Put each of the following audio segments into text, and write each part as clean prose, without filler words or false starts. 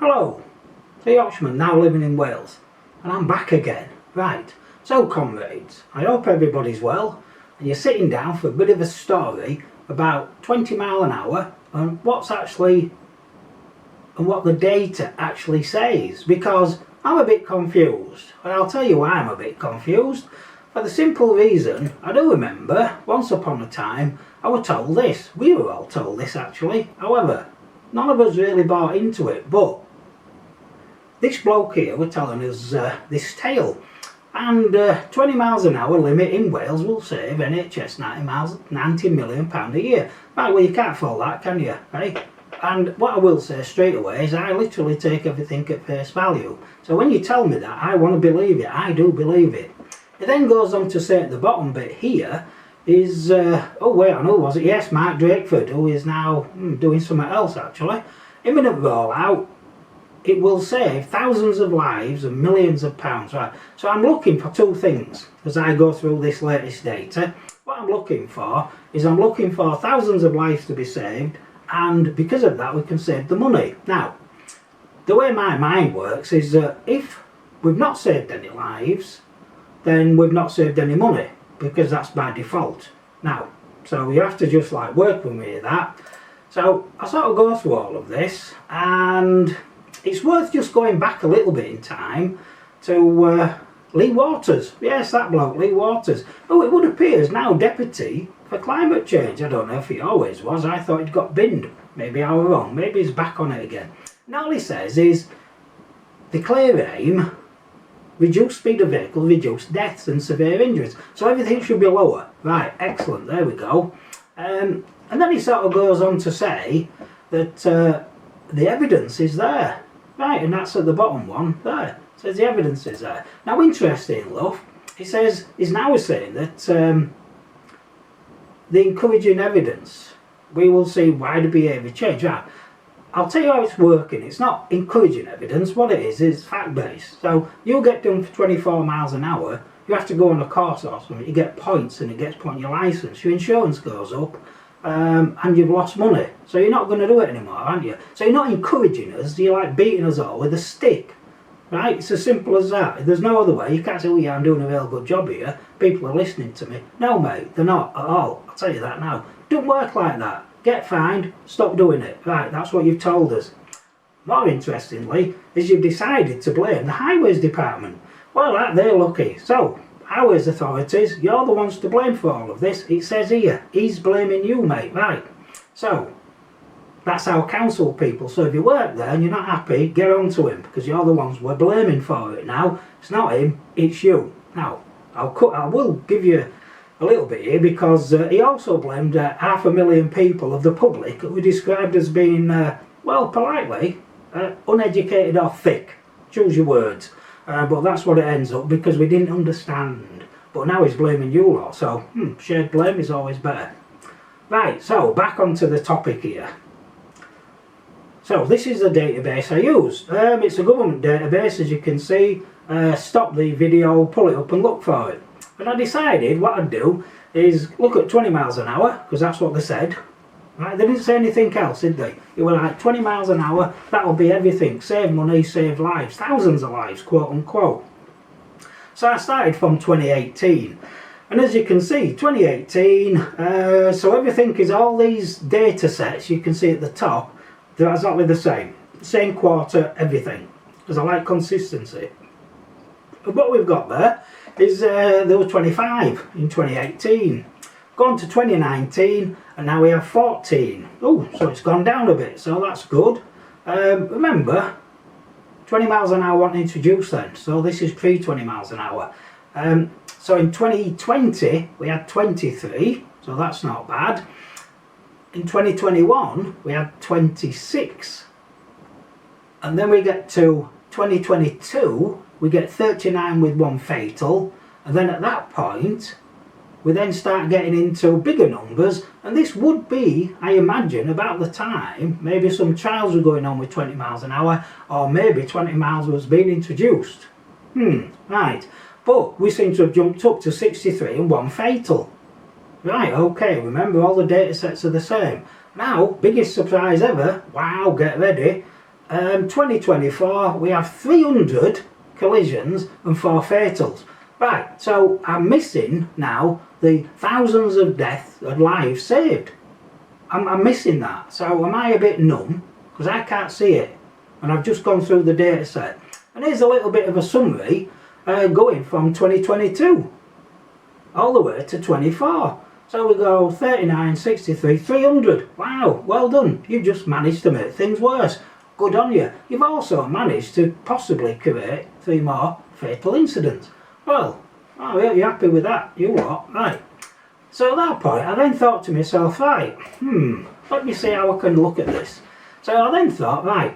Hello, the Yorkshireman now living in Wales, and I'm back again. Right, so comrades, I hope everybody's well, and you're sitting down for a bit of a story about 20 mile an hour and what the data actually says, because I'm a bit confused, and I'll tell you why I'm a bit confused. For the simple reason, I do remember once upon a time I was told this, we were all told this actually, however none of us really bought into it, but this bloke here was telling us this tale, and 20 miles an hour limit in Wales will save NHS £90 million a year. Right, well you can't fault that, can you? Right? And what I will say straight away is I literally take everything at face value. So when you tell me that, I want to believe it. I do believe it. It then goes on to say at the bottom bit here is, oh wait, I know, was it? Yes, Mark Drakeford, who is now doing something else actually. Imminent rollout, it will save thousands of lives and millions of pounds. Right, so I'm looking for two things as I go through this latest data. What I'm looking for is I'm looking for thousands of lives to be saved, and because of that we can save the money. Now, the way my mind works is that if we've not saved any lives, then we've not saved any money, because that's by default. Now, so you have to just like work with me with that. So I sort of go through all of this, and it's worth just going back a little bit in time to Lee Waters. Yes, that bloke, Lee Waters. Oh, it would appear is now Deputy for Climate Change. I don't know if he always was. I thought he'd got binned. Maybe I was wrong. Maybe he's back on it again. And all he says is the clear aim: reduce speed of vehicles, reduce deaths and severe injuries. So everything should be lower. Right, excellent, there we go. And then he sort of goes on to say that the evidence is there. Right, and that's at the bottom one there. It says the evidence is there. Now, interesting enough, he says, he's now saying that the encouraging evidence, we will see wider behaviour change. Right, I'll tell you how it's working. It's not encouraging evidence. What it is fact-based. So you'll get done for 24 miles an hour. You have to go on a course or something. You get points, and it gets put on your licence. Your insurance goes up, and you've lost money. So you're not going to do it anymore, aren't you? So you're not encouraging us. You're like beating us all with a stick. Right? It's as simple as that. There's no other way. You can't say, oh yeah, I'm doing a real good job here. People are listening to me. No, mate, they're not at all. I'll tell you that now. Don't work like that. Get fined, stop doing it. Right, that's what you've told us. More interestingly, is you've decided to blame the Highways Department. Well, they're lucky. So, Highways authorities, you're the ones to blame for all of this. It says here, he's blaming you, mate. Right. So, that's our council people. So if you work there and you're not happy, get on to him, because you're the ones we're blaming for it now. It's not him, it's you. Now, I will give you a little bit here, because he also blamed 500,000 people of the public who were described as being, well, politely, uneducated or thick. Choose your words. But that's what it ends up, because we didn't understand. But now he's blaming you lot, so shared blame is always better. Right, so back onto the topic here. So this is the database I use. It's a government database, as you can see. Stop the video, pull it up and look for it. And I decided what I'd do is look at 20 miles an hour, because that's what they said. Right? They didn't say anything else, did they? It was like 20 miles an hour, that'll be everything. Save money, save lives. Thousands of lives, quote unquote. So I started from 2018. And as you can see, 2018, so everything is all these data sets you can see at the top. They're exactly the same. Same quarter, everything. Because I like consistency. But what we've got there is there were 25 in 2018. Gone to 2019, and now we have 14. Oh, so it's gone down a bit, so that's good. Remember, 20 miles an hour wasn't introduced then, so this is pre 20 miles an hour. So in 2020, we had 23, so that's not bad. In 2021, we had 26. And then we get to 2022, we get 39 with one fatal. And then at that point, we then start getting into bigger numbers. And this would be, I imagine, about the time maybe some trials were going on with 20 miles an hour, or maybe 20 miles was being introduced. Right. But we seem to have jumped up to 63 and one fatal. Right, okay, remember all the data sets are the same. Now, biggest surprise ever, wow, get ready, 2024 we have 300 collisions and 4 fatals. Right, so I'm missing now the thousands of deaths and lives saved. I'm missing that. So am I a bit numb? Because I can't see it. And I've just gone through the data set. And here's a little bit of a summary going from 2022 all the way to 24. So we go 39, 63, 300. Wow, well done. You've just managed to make things worse. Good on you. You've also managed to possibly create 3 more fatal incidents. Well, oh, you're happy with that, you what? Right. So at that point, I then thought to myself, right, let me see how I can look at this. So I then thought, right,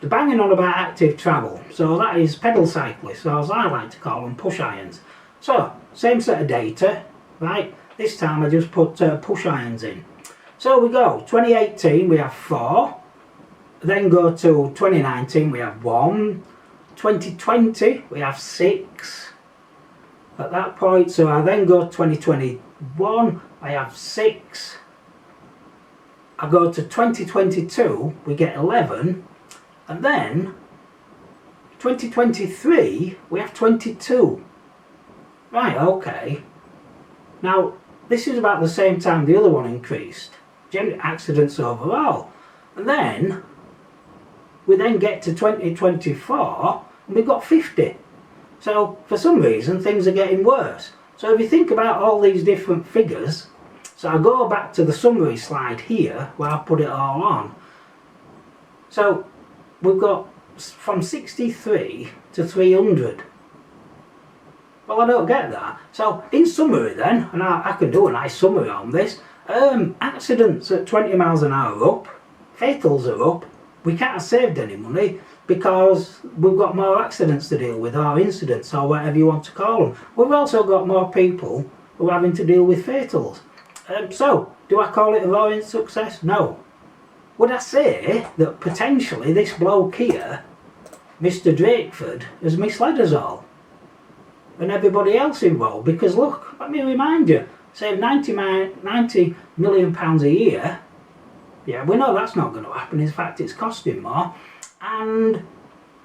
they're banging on about active travel. So that is pedal cyclists, or as I like to call them, push irons. So, same set of data, right? This time I just put push irons in. So we go, 2018 we have 4. Then go to 2019 we have 1. 2020 we have 6. At that point, so I then go 2021, I have 6. I go to 2022, we get 11. And then 2023, we have 22. Right, okay. Now, this is about the same time the other one increased. Accidents overall. And then, we then get to 2024, and we've got 50. So, for some reason, things are getting worse. So if you think about all these different figures, so I'll go back to the summary slide here, where I put it all on. So, we've got from 63 to 300. Well, I don't get that. So, in summary then, and I can do a nice summary on this, accidents at 20 miles an hour up, fatals are up, we can't have saved any money because we've got more accidents to deal with, or incidents, or whatever you want to call them. We've also got more people who are having to deal with fatals. So, do I call it a roaring success? No. Would I say that potentially this bloke here, Mr. Drakeford, has misled us all? And everybody else involved? Because look, let me remind you, save £90 million a year. Yeah, we know that's not going to happen. In fact, it's costing more. And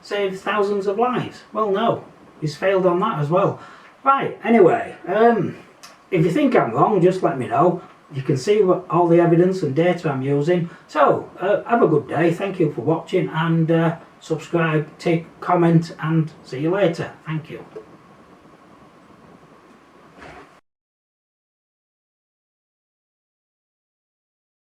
save thousands of lives. Well, no. He's failed on that as well. Right, anyway, if you think I'm wrong, just let me know. You can see all the evidence and data I'm using. So, have a good day. Thank you for watching. And subscribe, comment, and see you later. Thank you.